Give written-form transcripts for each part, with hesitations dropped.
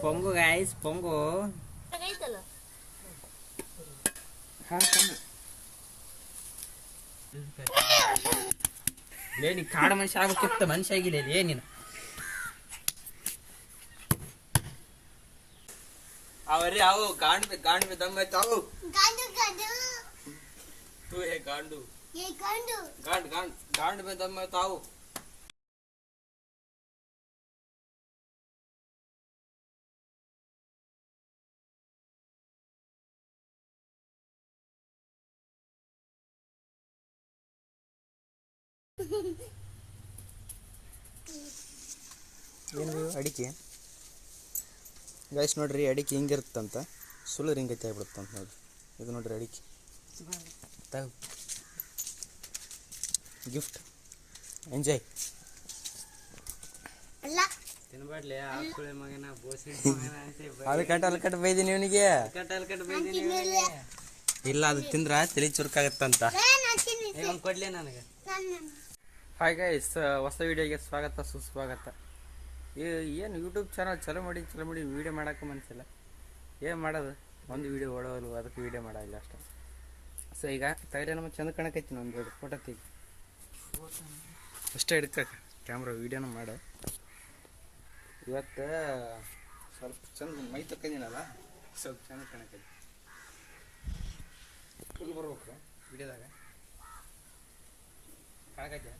ಪೊಂಗು guys ಪೊಂಗು ನೀ ಕಾಡು ಮನುಷ್ಯ ಆಗ್ಬೇಕಿತ್ತ ಮನುಷ್ಯ ಆಗಿಲ್ಲ ಏನಿನ ಅವರೇ ಅವು ಗಾಂಡ್ ಗಾಂಡ್ ದಮ್ಮ ತಾವು तू है गांडू ये गांडू गांड गांड गांड में दम मत आओ ಏನು ಅಡಿಕೆ ಗೈಸ್ ನೋಡ್ರಿ ಅಡಿಕೆ ಹಿಂಗಿರುತ್ತಂತ ಸುಳ್ಳು ಹಿಂಗೈತೆ ಆಗ್ಬಿಡುತ್ತಂತ ನೋಡ್ರಿ ಇದು ನೋಡ್ರಿ ಅಡಿಕೆ ಗಿಫ್ಟ್ ಎಂಜಾಯ್ ತಿನ್ಬಾಡ್ಲಿ ಆಸ್ಕುಳೆ ಮಗನ ಬೋಸಿ ಮಗನ ಅದು ಕಟ್ ಬೈದೀನಿ ಇವನಿಗೆ ಕಟ್ ಬೈದೀನಿ ಇಲ್ಲ ಅದು ತಿಂದ್ರ ತಲೆ ಚುರುಕಾಗತ್ತಂತ ಒಂದು ಕೊಡ್ಲಿ ನನಗೆ ಹಾಯ್ ಗೈಸ್ ಹೊಸ ವಿಡಿಯೋಗೆ ಸ್ವಾಗತ ಸುಸ್ವಾಗತ ಏನು ಯೂಟ್ಯೂಬ್ ಚಾನಲ್ ಚಲೋ ಮಾಡಿ ವೀಡಿಯೋ ಮಾಡೋಕೆ ಮನಸ್ಸಿಲ್ಲ ಏನು ಮಾಡೋದು ಒಂದು ವೀಡಿಯೋ ಓಡೋಲ್ಲ ಅದಕ್ಕೆ ವೀಡಿಯೋ ಮಾಡೋಲ್ಲ ಅಷ್ಟೇ ಸೊ ಈಗ ತೈಲ ನಮ್ಮ ಚಂದ ಕಾಣಕೈತಿ ಒಂದು ಫೋಟೋ ತೆಗಿ ಅಷ್ಟೇ ಹಿಡ್ಕಕ್ಕೆ ಕ್ಯಾಮ್ರಾ ವೀಡಿಯೋನ ಮಾಡು ಇವತ್ತು ಸ್ವಲ್ಪ ಚಂದ ಮೈ ತಕ್ಕೊಂಡಿನಲ್ಲ ಸ್ವಲ್ಪ ಚಂದ ಕಾಣಕೈತಿ ಫುಲ್ ಬರ್ಬೇಕು ವಿಡಿಯೋದಾಗ ಕಾಣಕೈತೆ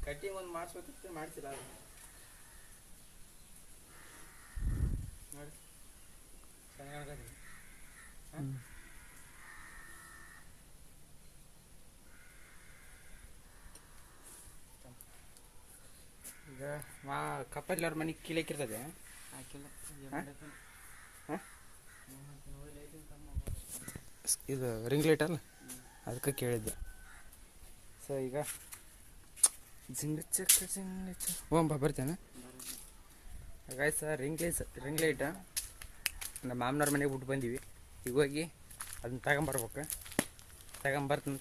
ಕಟ್ಟಿಂಗ್ ಒಂದು ಮಾಡಿಸ್ಬೇಕಿತ್ತು ಮಾಡಿಸಿಲ್ಲ ಅದು ನೋಡಿ ಚೆನ್ನಾಗಿ ಕಾಣಕೈತಿ ಈಗ ಕಪ್ಪಲ್ಲಿ ಅವ್ರ ಮನೆಗೆ ಕೀಳಕ್ಕಿರ್ತದೆ ಇದು ರಿಂಗ್ ಲೈಟ್ ಅಲ್ಲ ಅದಕ್ಕೆ ಕೇಳಿದ್ದೆ ಸೊ ಈಗ ಓಂಬ ಬರ್ತೇನೆ ಗಾಯ್ಸ್ ರಿಂಗ್ ಲೈಟ್ ನಮ್ಮ ಮಾಮನವ್ರ ಮನೆಗೆ ಬಿಟ್ಟು ಬಂದೀವಿ ಈಗ ಹೋಗಿ ಅದನ್ನ ತಗೊಂಬರ್ಬೇಕು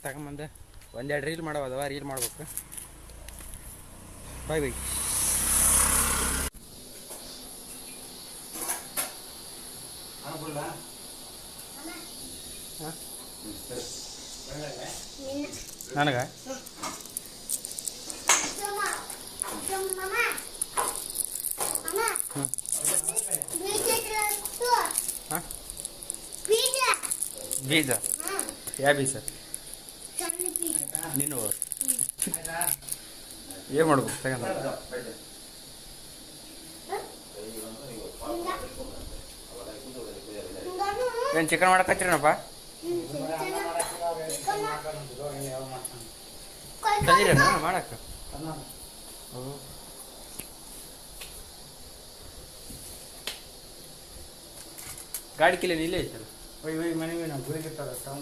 ತಗೊಂಬಂದು ಒಂದೆರಡು ರೀಲ್ ಮಾಡೋದವ ರೀಲ್ ಮಾಡ್ಬೇಕು ಬಾಯ್ ಬಾಯ್ ನನಗ ಬೀಜ ಯಾವ ಬೀಜ ನೀನು ಏನು ಮಾಡ್ಬೇಕು ತಗೊಂಡ ಏನು ಚಿಕನ್ ಮಾಡಕತ್ತೀರನಪ್ಪ ತಂದಿರೇನ ಮಾಡಕ್ಕ ಗಾಡಿ ಕಿಲ್ಲ ಇಲ್ಲೇ ಐತಲ್ಲ ಮನೆ ಗುರಿಗಿರ್ತಾರೆ ಹಾಂ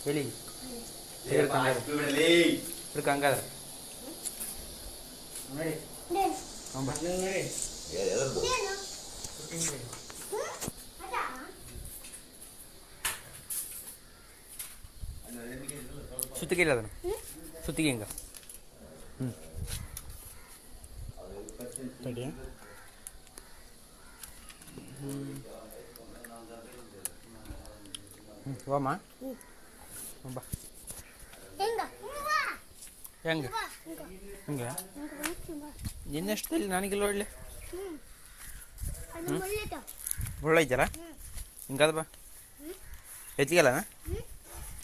ಎಲ್ಲಿ ಹಂಗಾದ್ರೆ ಸುತ್ತಿಗೆ ಇಲ್ಲ ಅದನ್ನು ಸುತ್ತಿಗೆ ಹಿಂಗ ತಡಿ ಹೋಮ ಬಾ ಹೆಂಗೆ ಹಿಂಗೆ ಇನ್ನೆಷ್ಟು ಇಲ್ಲಿ ನನಗಿಲ್ಲ ಒಳ್ಳೆ ಒಳ್ಳೈತಲ್ಲ ಹಿಂಗದ ಬಾ ಹೆಚ್ಚಿಗೆಲ್ಲ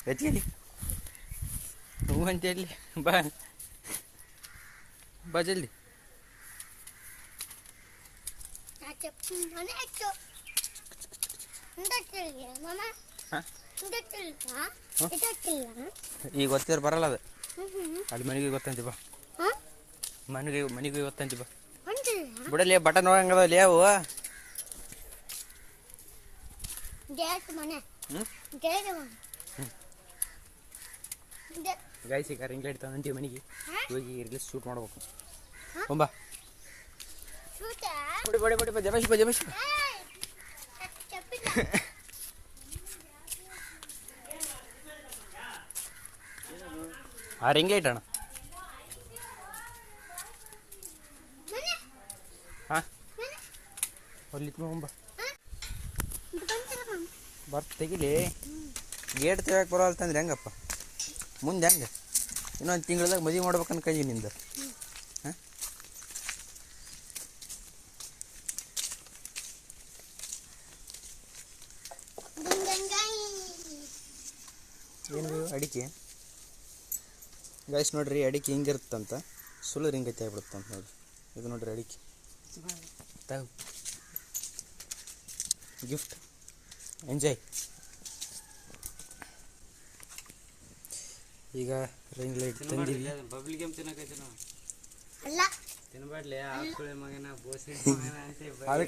ಹೆಚ್ಚಿಗೆ ಹ್ಞೂ ಅಂತ ಹೇಳಿ ಬಾ ಜಲ್ದಿ ಈಗ ಗೊತ್ತಿರ ಬರಲ್ಲ ಅದು ಅಲ್ಲಿ ಮನೆಗೆ ಗೊತ್ತಂತಿ ಬಾ ಮನೆಗೆ ಗೊತ್ತಂತಿ ಬಾ ಬಿಡಲಿ ಬಟನ್ ಹೋಗಂಗದಲ್ಲ ಅವು ಗೈಸ್ ಈಗ ರಿಂಗ್ ಲೈಟ್ ತಂದಂತೀವಿ ಮನೆಗೆ ಹೋಗಿ ರಿಲೀಸ್ ಶೂಟ್ ಮಾಡ್ಬೇಕು ಬಾ ಬಡಿ ಜಮೇಶ್ ಆ ರಿಂಗ್ ಲೈಟ್ ಅಣ್ಣ ಹಾಂ ಅಲ್ಲಿ ಬರ್ತ ತೆಗಿಲಿ ಗೇಟ್ ತೆಗಿಯಕ್ಕೆ ಬರೋಲ್ತಂದ್ರೆ ಹೆಂಗಪ್ಪ ಮುಂದೆ ಹೆಂಗೆ ಇನ್ನೊಂದು ತಿಂಗಳದಾಗ ಮದುವೆ ಮಾಡ್ಬೇಕು ಅನ್ಕೊಂಡಿ ನಿಂದು ಹಾಂ ಏನು ಅಡಿಕೆ ಗಾಯ್ಸ್ ನೋಡ್ರಿ ಅಡಿಕೆ ಹಿಂಗಿರುತ್ತಂತ ಸುಳ್ಳು ರಿಂಗೈತೆ ಆಗ್ಬಿಡುತ್ತಂತ ನೋಡ್ರಿ ಇದು ನೋಡ್ರಿ ಅಡಿಕೆ ಗಿಫ್ಟ್ ಎಂಜಾಯ್ ಈಗ ರಿಂಗ್ ಲೈಟ್ ತಂದಿವಿ ಬಬ್ಲಿ ಗೇಮ್ ತಿನ್ನಕೈತಿ ನಾವು ಅಲ್ಲ ತಿನ್ಬಾಡ್ಲಿ ಆಸ್ಕೊಳ್ಳಿ ಮಗನ ಬೋಸಿ ಮಗನ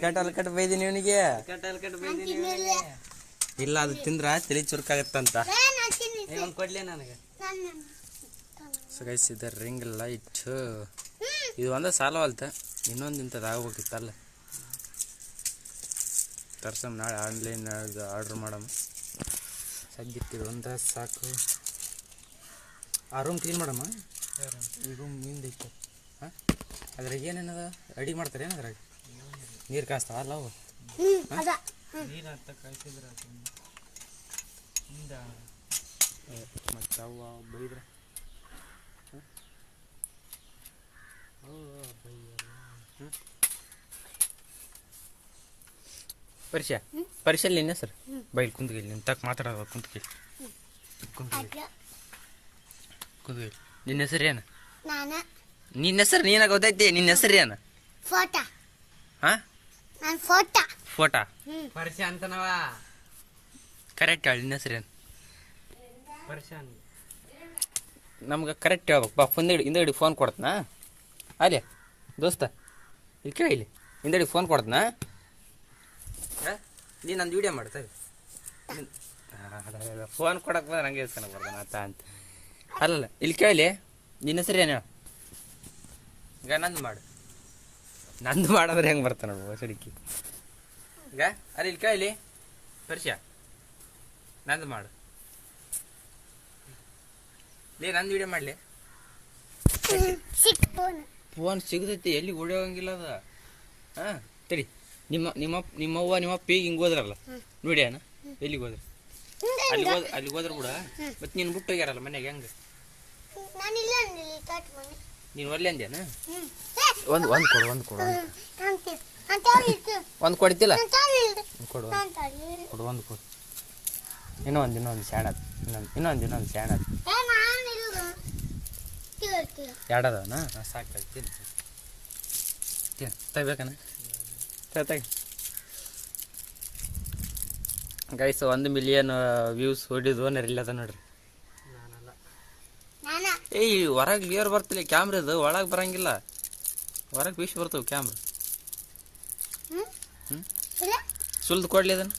ಅಂತ ಅದು ಕಟ್ ಬೈದಿನಿ ಇವನಿಗೆ ಕಟ್ ಬೈದಿನಿ ಇವನಿಗೆ ಇಲ್ಲ ಅದು ತಿಂದ್ರ ತಲೆ ಚುರುಕಾಗತ್ತಂತ ಒಂದು ಕೊಡ್ಲಿ ನನಗೆ ಸೊ ಗೈಸ್ ಇದು ರಿಂಗ್ ಲೈಟ್ ಇದು ಒಂದೇ ಸಾಲವಲ್ತ ಇನ್ನೊಂದು ಇಂಥದ್ದು ಆಗ್ಬೇಕಿತ್ತಲ್ಲ ತರ್ಸಮ್ ನಾಳೆ ಆನ್ಲೈನ್ ಆರ್ಡ್ರ್ ಮಾಡಮ್ಮ ಸದ್ಯಕ್ಕಿದು ಒಂದೇ ಸಾಕು ಆ ರೂಮ್ ಕ್ಲೀನ್ ಮಾಡಮ್ಮ ಈ ರೂಮ್ ಮೀನ್ದೈತೆ ಹಾಂ ಅದ್ರಾಗ ಏನೇನದ ಅಡಿಗೆ ಮಾಡ್ತಾರೆ ಏನು ಅದ್ರಾಗ ನೀರು ಕಾಸ್ತಾವ ಅಲ್ಲ ಅವು ನೀರು ಅಂತ ಕಾಯಿಸಿದ್ರೆ ಮತ್ತು ಅವು ಬೈದ್ರೆ ಪರಿಶಲ್ ನಿನ್ನ ಸರ್ ಬೈಲ್ ಕುಂತ್ಕೇಳಿ ನಿನ್ನ ತಕ್ಕ ಮಾತಾಡೋದು ಕುಂತ್ಕೇಳಿ ನಿನ್ನ ಹೆಸರು ಏನು ನಿನ್ನ ಹೆಸರು ನೀನಾಗ ಗೊತ್ತೈತಿ ನಿನ್ನ ಹೆಸರು ಏನು ಫೋಟಾ ಹಾಂ ಫೋಟಾ ಪರಿಚಯ ಅಂತನವ ಕರೆಕ್ಟ್ ಹೇಳಿ ನಿನ್ನ ಹೆಸರು ಏನು ಪರಿಚಯ ನಮ್ಗೆ ಕರೆಕ್ಟ್ ಹೇಳ್ಬೇಕು ಬಾ ಹಿಂದಡಿ ಫೋನ್ ಕೊಡ್ತನಾ ಅಲ್ಲೇ ದೋಸ್ತ ಇಲ್ಲಿ ಕೇಳಿ ಹಿಂದಡಿ ಫೋನ್ ಕೊಡ್ತನಾ ನೀನು ನಂದು ವೀಡಿಯೋ ಮಾಡ್ತೇವೆ ಫೋನ್ ಕೊಡಕ್ಕೆ ಬಂದ್ರೆ ಹಂಗೆ ಇಸ್ಕೊಳಕ್ಕೆ ಬರ್ತಾನೆ ಆತ ಅಂತ ಅಲ್ಲಲ್ಲ ಇಲ್ಲಿ ಕೇಳಿ ನಿನ್ನ ಹೆಸರು ಏನು ಈಗ ನಂದು ಮಾಡಿದ್ರೆ ಹೆಂಗೆ ಬರ್ತಾನೆ ನೋಡು ಸಡಿಕೆ ಈಗ ಅಲ್ಲಿ ಇಲ್ಲಿ ಕೇಳಿ ಪರಿಚಯ ನಂದು ಮಾಡು ನಂದು ವೀಡಿಯೋ ಮಾಡಲಿ ಫೋನ್ ಸಿಗ್ತೈತಿ ಎಲ್ಲಿ ಓಡೋಗಂಗಿಲ್ಲ ಅದ ಹಾಂ ತಡಿ ನಿಮ್ಮವ್ವ ನಿಮ್ಮಪ್ಪ ಈಗ ಹಿಂಗೆ ಹೋದ್ರಲ್ಲ ನೋಡಿ ಅಣ್ಣ ಎಲ್ಲಿಗೆ ಹೋದ್ರೆ ಅಲ್ಲಿಗೆ ಹೋದ್ರೆ ಕೂಡ ಮತ್ತೆ ನೀನು ಬಿಟ್ಟು ಹೋಗ್ಯಾರಲ್ಲ ಮನೆಗೆ ಹೆಂಗೆ ನೀನು ಒಲ್ಲೆ ಅಂದ್ಯಾನ ಒಂದು ಕೊಡು ಒಂದು ಕೊಡ್ತಿಲ್ಲ ಕೊಡು ಇನ್ನೊಂದು ಸ್ಯಾಣದ ಇನ್ನೊಂದು ಸ್ಯಾಣದ ಎರಡದವನ ಸಾಕು ತಗೋಬೇಕಣ್ಣ ಗೈಸ್ 1 ಮಿಲಿಯನ್ ವ್ಯೂಸ್ ಹೊಡಿದು ಇಲ್ಲದ ನೋಡ್ರಿ ಏಯ್ ಹೊರಗೆ ಕ್ಲಿಯರ್ ಬರ್ತಿಲ್ಲ ಕ್ಯಾಮ್ರದು ಒಳಗೆ ಬರಂಗಿಲ್ಲ ಹೊರಗೆ ವಿಶ್ ಬರ್ತವೆ ಕ್ಯಾಮ್ರಾ ಸುಲ್ದು ಕೊಡ್ಲಿ ಅದನ್ನು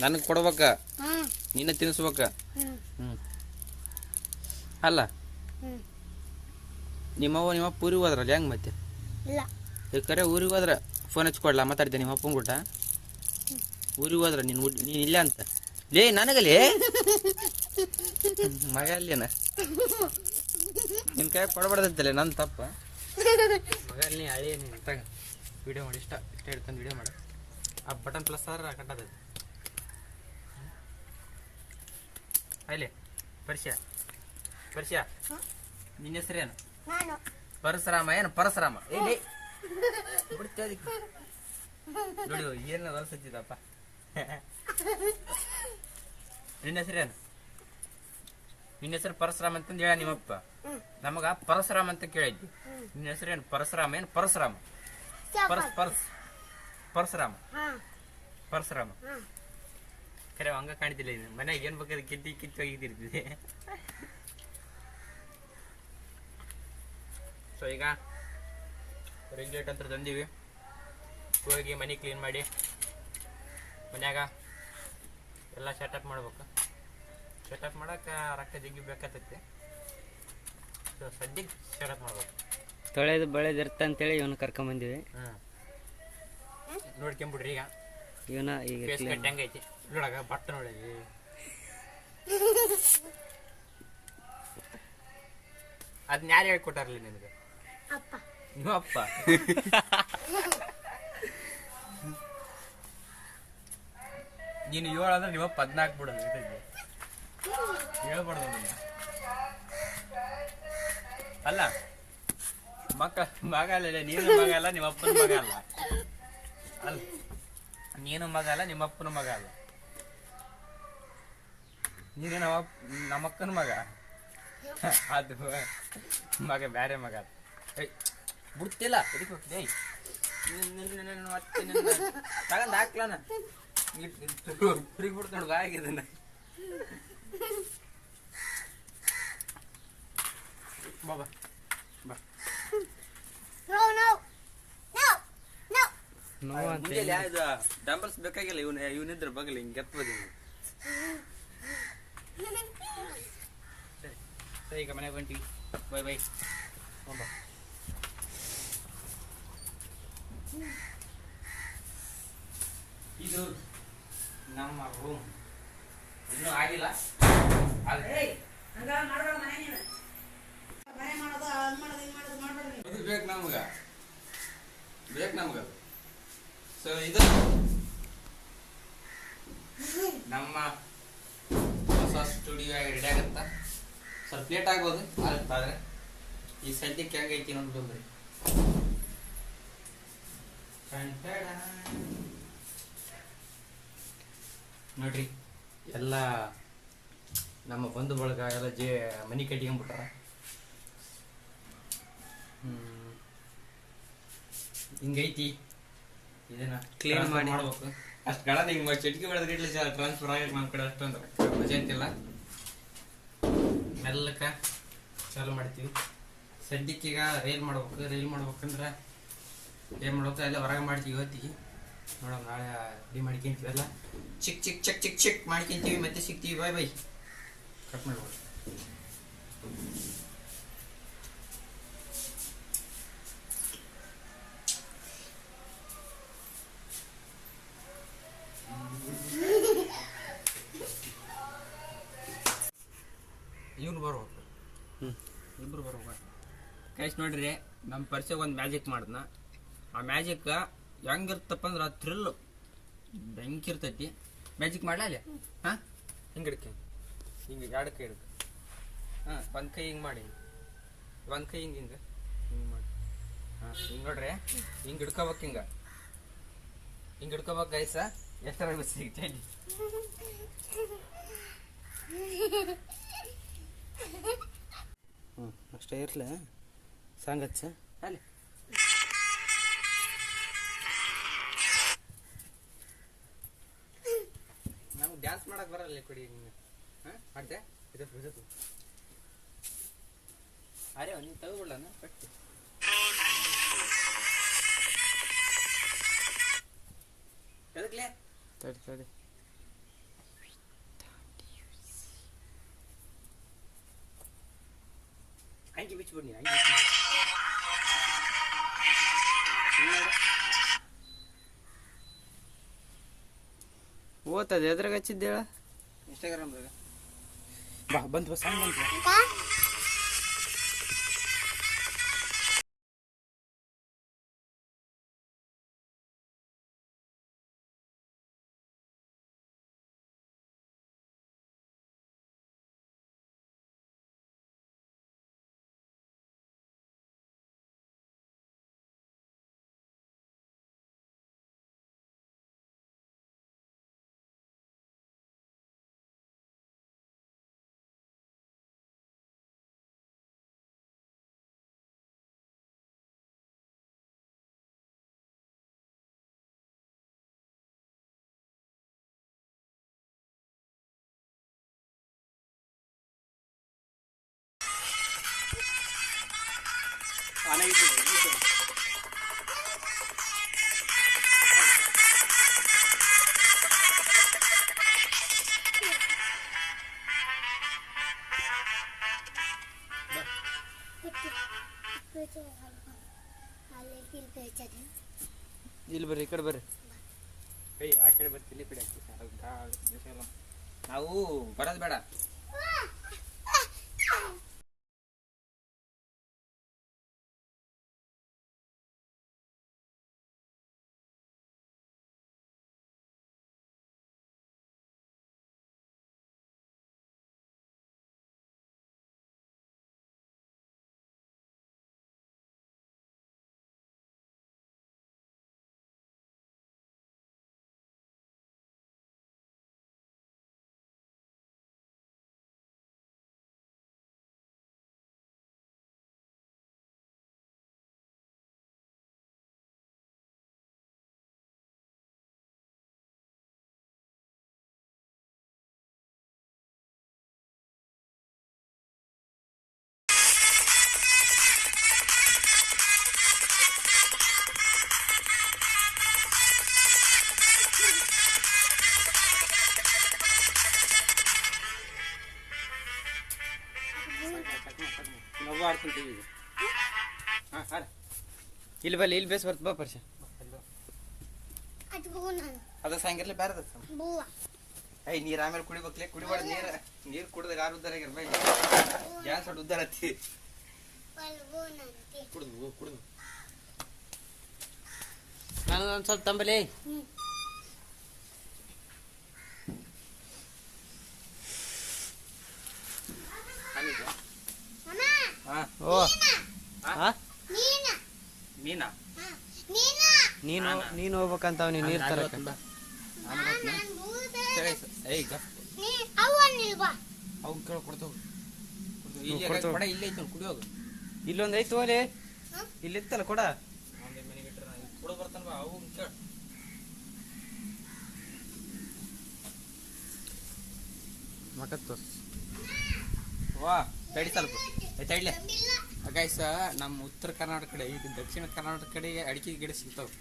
ನನಗೆ ಕೊಡ್ಬೇಕ ನೀನ ತಿನ್ನಿಸ್ಬೇಕ ಅಲ್ಲ ನಿಮ್ಮಪ್ಪ ಊರಿಗೆ ಹೋದ್ರಲ್ಲ ಹೆಂಗೆ ಮತ್ತೆ ಈಗ ಕರೆ ಊರಿಗೆ ಹೋದ್ರೆ ಫೋನ್ ಹಚ್ಕೊಡ್ಲಾ ಮಾತಾಡ್ತೇನೆ ನಿಮ್ಮ ಅಪ್ಪನ ಗುಟ್ಟ ಊರಿಗೆ ಹೋದ್ರೆ ನೀನು ಇಲ್ಲ ಅಂತ ಲೇ ನನಗಲೇ ಮಗ ಅಲ್ಲೇನ ನಿನ್ನ ಕೈ ಕೊಡಬಾರ್ದಂತಲೇ ನನ್ನ ತಪ್ಪ ಮಗ ಅಲ್ಲಿ ಹಳಿ ತಗ ವಿಡಿಯೋ ಮಾಡಿ ಇಷ್ಟ ಹಿಡ್ಕೊಂಡು ವಿಡಿಯೋ ಮಾಡು ಆ ಬಟನ್ ಪ್ಲಸ್ ಆದ್ರೆ ಕಟ್ಟದ ಅಲ್ಲಿ ಪರಿಚಯ ನಿನ್ನ ಹೆಸರೇನು ಪರಶುರಾಮ ಏನು ಪರಶುರಾಮ ಏ ನೋಡಿ ಏನು ಹೊಲಸತ್ತಿದ್ದಪ್ಪ ನಿನ್ನ ಹೆಸರೇನು ನಿನ್ನ ಹೆಸರು ಪರಶುರಾಮ ಅಂತಂದು ಹೇಳ ನಿಮ್ಮಪ್ಪ ನಮಗ ಪರಶುರಾಮ ಅಂತ ಕೇಳಿದ್ವಿ ನಿನ್ನ ಹೆಸರೇನು ಪರಶುರಾಮ ಏನು ಪರಶುರಾಮ ಪರಶುರಾಮ ಕರೆ ಹಂಗ ಕಾಣ್ತಿಲ್ಲ ಮನೆಗೆ ಏನ್ ಬೇಕಾದ್ರೆ ಕಿತ್ತಿ ಹೋಗಿದ್ದಿರ್ತಿದೆ ಸೊ ಈಗ ರಿಂಗ್ ಲೈಟ್ ಅಂತ ತಂದೀವಿ ಹೋಗಿ ಮನೆ ಕ್ಲೀನ್ ಮಾಡಿ ಮನ್ಯಾಗ ಎಲ್ಲ ಸೆಟಪ್ ಮಾಡ್ಬೇಕು ಸೆಟಪ್ ಮಾಡಕ್ಕೆ ರೊಕ್ಕ ಜಗ್ಗಿ ಬೇಕಾಗ್ತೈತಿ ಸೊ ಸದ್ಯಕ್ಕೆ ಸೆಟಪ್ ಮಾಡ್ಬೇಕು ತೊಳೆದು ಬೆಳೆದಿರ್ತ ಅಂತೇಳಿ ಇವನು ಕರ್ಕೊಂಬಂದಿವಿ ನೋಡ್ಕೊಂಬಿಡ್ರಿ ಈಗ ಇವನ ಈಗ ಹೆಂಗೈತಿ ನೋಡಾಗ ಬಟ್ಟ ನೋಡಿ ಅದನ್ನ ಯಾರು ಹೇಳ್ಕೊಟ್ಟಾರ್ಲಿ ನಿನಗೆ? ನಿಮ್ಮ ಅಪ್ಪ. ನೀನು 7 ಅಂದ್ರೆ ನಿಮ್ಮ 14 ಬಿಡೋದು. ಹೇಳ್ಬಾರ್ದು ಅಲ್ಲ, ಮಗ ಅಲ್ಲ, ನೀನು ಮಗ ಅಲ್ಲ, ನಿಮ್ಮ ಅಪ್ಪನ ಮಗ ಅಲ್ಲ. ಅಲ್ಲ, ನೀನು ಮಗ ಅಲ್ಲ, ನಿಮ್ಮ ಅಪ್ಪನ ಮಗ ಅಲ್ಲ. ನೀನು ನಮ್ಮಕ್ಕನ ಮಗ. ಅದು ಮಗ ಬೇರೆ ಮಗ. ಬಿಡ್ತಿಲ್ಲ ಎದಕ್ಕೆ ಹೋಗ್ತಿದ್ದೆ? ಮತ್ತೆ ತಗೊಂಡು ಹಾಕ್ಲಾನ ಫ್ರೀ ಬಿಡ್ತು ನೋಡು ಬಾಗಿದನ್ನ. ಬಾಬಾ ಬಾ. ಡಂಬಲ್ಸ್ ಬೇಕಾಗಿಲ್ಲ, ಇವನಿದ್ರ ಬಗಲಿ ಹಿಂಗೆ ಎತ್ಬೋದು. ಸರಿ, ಈಗ ಮನೆಗೆ ಹೊಂಟಿವಿ. Bye bye. ಬಾ. ಇದು ನಮ್ಮ ರೂಮ್. ಇನ್ನೂ ಆಗಿಲ್ಲ. ಬೇಕು ನಮ್ಗ. ಸೊ ಇದು ನಮ್ಮ ಹೊಸ ಸ್ಟುಡಿಯೋ ರೆಡಿ ಆಗತ್ತ. ಸ್ವಲ್ಪ ಲೇಟ್ ಆಗ್ಬೋದು, ಆದ್ರೆ ಈ ಸದ್ಯಕ್ಕೆ ಹೆಂಗೈತಿ ನೋಡ್ರಿ. ನೋಡ್ರಿ, ಎಲ್ಲ ನಮ್ಮ ಬಂಧು ಬಳಗ ಎಲ್ಲ ಮನಿ ಕಟ್ಕೊಂಡ್ಬಿಟ್ಟಾರ. ಹಿಂಗೈತಿ. ಇದನ್ನ ಕ್ಲೀನ್ ಮಾಡ್ಬೇಕು. ಅಷ್ಟು ಗಳ ಹಿಂಗೆ ಚಟ್ಕಿ ಬೆಳೆದ್ರೆ ಇಡ್ಲಿ ಟ್ರಾನ್ಸ್ಫರ್ ಆಗಕ್ಕೆ ನಮ್ಮ ಕಡೆ ಅಷ್ಟೊಂದು ಮಜಾ ಅಂತಿಲ್ಲ. ಮೆಲ್ಲಕ್ಕ ಚಾಲು ಮಾಡ್ತೀವಿ. ಸದ್ಯಕ್ಕೀಗ ರೈಲ್ ಮಾಡ್ಬೇಕಂದ್ರೆ ಏನು ಮಾಡ್ಬೇಕು, ಎಲ್ಲ ಹೊರಗೆ ಮಾಡ್ತೀವಿ. ಇವತ್ತಿಗೆ ನೋಡೋಣ, ನಾಳೆ ರೆಡಿ ಮಾಡ್ಕೊಂತೀವಿ. ಎಲ್ಲ ಚಿಕ್ ಮಾಡ್ಕೊಂತೀವಿ. ಮತ್ತೆ ಸಿಗ್ತೀವಿ. ಬಾಯ್ ಬೈ. ಕಟ್ ಮಾಡ್ಬೋದು. ಇವ್ರು ಬರ್ಬೇಕು, ಇಬ್ರು ಬರ್ಬೇಕು. ಕೈಸ್ ನೋಡ್ರಿ, ನಮ್ಮ ಪರಿಚಯ ಒಂದು ಮ್ಯಾಜಿಕ್ ಮಾಡಿದ್ನ. ಆ ಮ್ಯಾಜಿಕ್ ಹೆಂಗಿರ್ತಪ್ಪ ಅಂದ್ರೆ ಆ ಥ್ರಿಲ್ ಬೆಂಕಿ ಇರ್ತೈತಿ. ಮ್ಯಾಜಿಕ್ ಮಾಡ್ಲಾ ಅಲ್ಲಿ? ಹಾಂ, ಹಿಂಗೆ ಹಿಡ್ಕೆ, ಹಿಂಗೆ 2 ಕೈ ಹಿಡ್ಕ. ಹಾಂ, ಒಂದು ಕೈ ಹಿಂಗೆ ಮಾಡಿ, ಒಂದು ಕೈ ಹಿಂಗೆ ಮಾಡಿ. ಹಾಂ, ಹಿಂಗೆ ನೋಡ್ರಿ, ಹಿಂಗೆ ಹಿಡ್ಕೋಬೇಕು. ಹಿಂಗೆ ಹಿಡ್ಕೋಬೇಕು ಗೈಸ. ಎಷ್ಟರ ಸಿಗ್ತೈತಿ. ಅಷ್ಟೇ ಇರ್ಲ ಸಾಂಗ್ ಹಚ್ಚ ಅಲ್ಲಿ. ನಮ್ಗೆ ಡ್ಯಾನ್ಸ್ ಮಾಡಕ್ ಬರಲ್ಲ ಕೊಡಿ. ನೀನು ಮಾಡ್ದೆ ಇದು ಅರೆ ನೀನು ತಗೋಬಿಡಲ್ಲ ಪಟ್ಟಿ. ಎದಕ್ಲೆ ತಡಿ ಹಂಗೆ ಬಿಚ್ಚಿಬಿಡ್ನಿ. ಹಂಗೆ ಓದ್ತದೆ. ಎದ್ರಾಗ ಹಚ್ಚಿದ್ದೇಳ? ಇನ್ಸ್ಟಾಗ್ರಾಮ್ದಾಗ. ಬಾ ಬಂತು, ಸಾಂಗ್ ಬಂತು. ಇಲ್ಲಿ ಬರ್ರಿ, ಈ ಕಡೆ ಬರ್ರಿ. ಆ ಕಡೆ ಬರ್ತಿಲ್ಲಿ ಕಡೆ ನಾವು ಬರೋದು ಬೇಡ. ಆಡ್ತೀನಿ ಈಗ. ಇಲ್ಲಿ ಬಲ್ಲಿ ಇಲ್ಲಿ ಬೇಸ್ ಬರ್ತ ಬಾ ಪರ್ಷ ಅದ ಸಾಯಂಕಾಲ ಬೇರೆ ಐ ನೀರ್ ಆಮೇಲೆ ಕುಡಿಬೇಕ್ಲೆ ಕುಡಿಬಾರ್ದು ನೀರ್ ಕುಡ್ದಾಗ ಆರು ಉದ್ದಾರ ಆಗಿರ್ಬೇಕು ಗ್ಯಾಸ್ ಹೊಟ್ಟು ಉದ್ದಾರ ಹತ್ತಿ ಕುಡ್ದು ನಾನು ಒಂದ್ ಸ್ವಲ್ಪ ತಂಬಲಿ ಮೀನಾ ನೀನು ಹೋಗ್ಬೇಕಂತ ಅವ್ನಿಗೆ ನೀರ್ ತರಕ ಇಲ್ಲೊಂದ್ ಐತು ಓಲೆ ಇಲ್ಲಿತ್ತಲ್ಲ ಕೊಡ ಬರ್ತಾನ ಅವು ಕೇಳ ಮಕತ್ತು ವಾ ತಡಿ ಸ್ವಲ್ಪ ತಡಿಲೆ ಗೈಸ್ ನಮ್ಮ ಉತ್ತರ ಕರ್ನಾಟಕ ಕಡೆ ಈಗ ದಕ್ಷಿಣ ಕರ್ನಾಟಕ ಕಡೆಗೆ ಅಡಿಕೆ ಗಿಡ ಸಿಗ್ತಾವೆ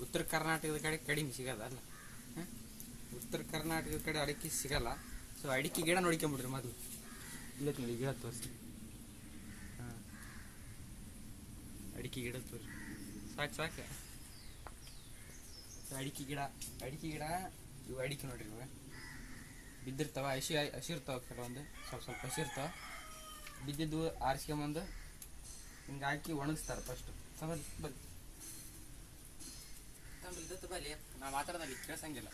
ಉತ್ತರ ಕರ್ನಾಟಕದ ಕಡೆ ಕಡಿಮೆ ಸಿಗಲ್ಲ ಅಲ್ಲ ಉತ್ತರ ಕರ್ನಾಟಕದ ಕಡೆ ಅಡಿಕೆ ಸಿಗಲ್ಲ ಸೊ ಅಡಿಕೆ ಗಿಡ ನೋಡ್ಕೊಂಬಿಡ್ರಿ ಮೊದಲು ಇಲ್ಲ ನೋಡಿ ಗಿಡ ತೋರಿಸಿ ಹಾಂ ಅಡಿಕೆ ಗಿಡ ತೋರಿ ಸಾಕು ಅಡಿಕೆ ಗಿಡ ಇವು ಅಡಿಕೆ ನೋಡ್ರಿ ಇವಾಗ ಬಿದ್ದಿರ್ತಾವ ಹಸಿರ್ತಾವ ಕೆಲವೊಂದು ಸ್ವಲ್ಪ ಹಸಿರ್ತಾವ ಬಿದ್ದಿದ್ದು ಆರಿಸ್ಕೊಂಬಂದು ಹಿಂಗೆ ಹಾಕಿ ಒಣಗಿಸ್ತಾರೆ ಫಸ್ಟ್ ಬಲ್ಲಿ ನಾ ಮಾತಾಡೋದಲ್ಲಿ ಕೇಳ್ಸಂಗಿಲ್ಲ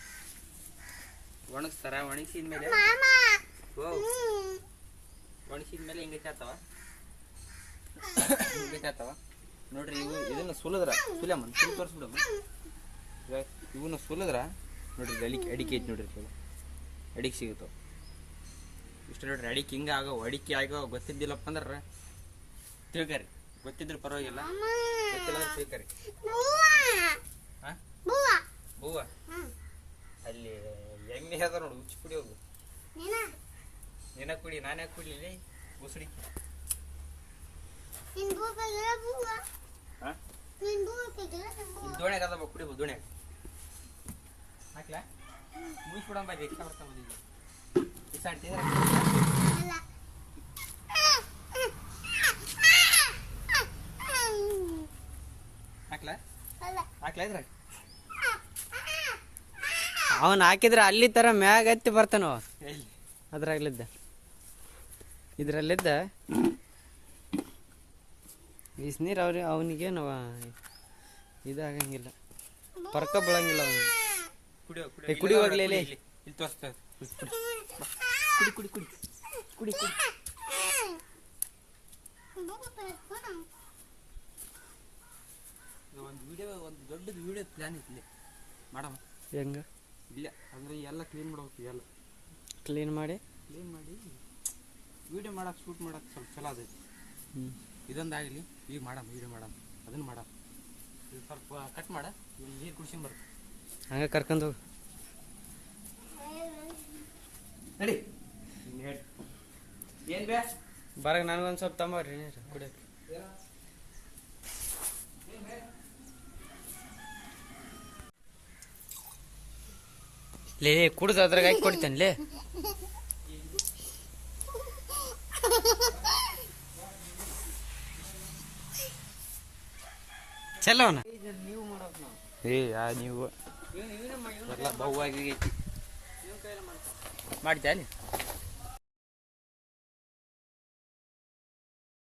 ಒಣಗಿಸ್ತಾರ ಒಣಗಿಸಿದ್ಮೇಲೆ ಹಿಂಗೈತೆ ಆತಾವ ನೋಡ್ರಿ ಇವು ಇದನ್ನ ಸುಲಿದ್ರ ಸುಲಮ್ಮ ತೋರಿಸ್ಬಿಡಮ್ಮ ಇವನ್ನ ಸುಲಿದ್ರ ನೋಡ್ರಿ ಅಡಿಕೆ ಐತಿ ನೋಡ್ರಿ ಅಡಿಕೆ ಸಿಗುತ್ತಾವ ಇಷ್ಟ ನೋಡ್ರಿ ಅಡಿಕೆ ಹಿಂಗ ಆಗೋ ಅಡಿಕೆ ಆಗೋ ಗೊತ್ತಿದ್ದಿಲ್ಲಪ್ಪ ಅಂದ್ರೆ ತಿಳ್ಕರಿ ಗೊತ್ತಿದ್ರೆ ಪರವಾಗಿಲ್ಲ ಗೊತ್ತಿಲ್ಲ ತಿಳ್ಕರಿ ಹೂವ ಅಲ್ಲಿ ಹೆಂಗೆ ಅದ ನೋಡು ಹುಚ್ಚಿ ಕುಡಿ ಹೋಗು ನಿನ ಕುಡಿ ನಾನು ಯಾಕೆ ಕುಡಿಲಿ ಉಸಡಿ ದೋಣೆ ಅದ ಕುಡಿ ದೋಣೆ ಹಾಕ್ಲಾ ಮುಗಿಸ್ಬಿಡ ಬಾಯ್ ಎಕ್ಸ್ಟ್ರಾ ಬರ್ತಾ ಬಂದಿದ್ದೆ ಹಾಕ್ಲಾ ಅವನ್ ಹಾಕಿದ್ರೆ ಅಲ್ಲಿ ತರ ಮ್ಯಾಗ ಹತ್ತಿ ಬರ್ತಾನ ಅದ್ರಾಗ್ಲಿದ್ದ ಇದ್ರಲ್ಲಿದ್ದ ಬಿಸಿನೀರು ಅವನಿಗೇನು ಇದಾಗಂಗಿಲ್ಲ ಪರ್ಕ ಬೀಳಂಗಿಲ್ಲ ಅವನಿಗೆ ಕುಡಿಯುವಾಗಲೇ ಇಲ್ಲಿ ತೋರಿಸ್ತಾ ಕುಡಿ ಒಂದು ದೊಡ್ಡದು ವಿಡಿಯೋ ಪ್ಲಾನ್ ಐತಿ ಮಾಡಮ್ಮ ಹೆಂಗ ಇಲ್ಲ ಅಂದ್ರೆ ಎಲ್ಲ ಕ್ಲೀನ್ ಮಾಡ್ಬೇಕು ಎಲ್ಲ ಕ್ಲೀನ್ ಮಾಡಿ ವಿಡಿಯೋ ಮಾಡಕ್ಕೆ ಶೂಟ್ ಮಾಡಕ್ಕೆ ಸ್ವಲ್ಪ ಚಲೋ ಅದೈತಿ ಇದೊಂದಾಗಲಿ ಈಗ ಮಾಡಮ್ಮ ವಿಡಿಯೋ ಮಾಡಮ್ಮ ಅದನ್ನು ಮಾಡಮ್ಮ ಇದು ಸ್ವಲ್ಪ ಕಟ್ ಮಾಡ ನೀರು ಕುಡ್ಸ್ಕೊಂಡ್ ಬರ್ಬೇಕು ಹಂಗೆ ಕರ್ಕೊಂಡು ನಡಿ ಏನ್ ಬೇ ಬರಗ ನನಗೊಂದು ಸ್ವಲ್ಪ ತಂಬರ್ರಿ ನೀರು ಕುಡಿಯಕ್ಕೆ ಲೇ ಕುಡ್ದು ಅದ್ರಾಗ ಹಾಕಿ ಕೊಡ್ತೇನೆ ಚಲೋನ ನೀವು ನೀವು ಎಲ್ಲ ಬಹುವಾಗಿ ಮಾಡ್ತಾ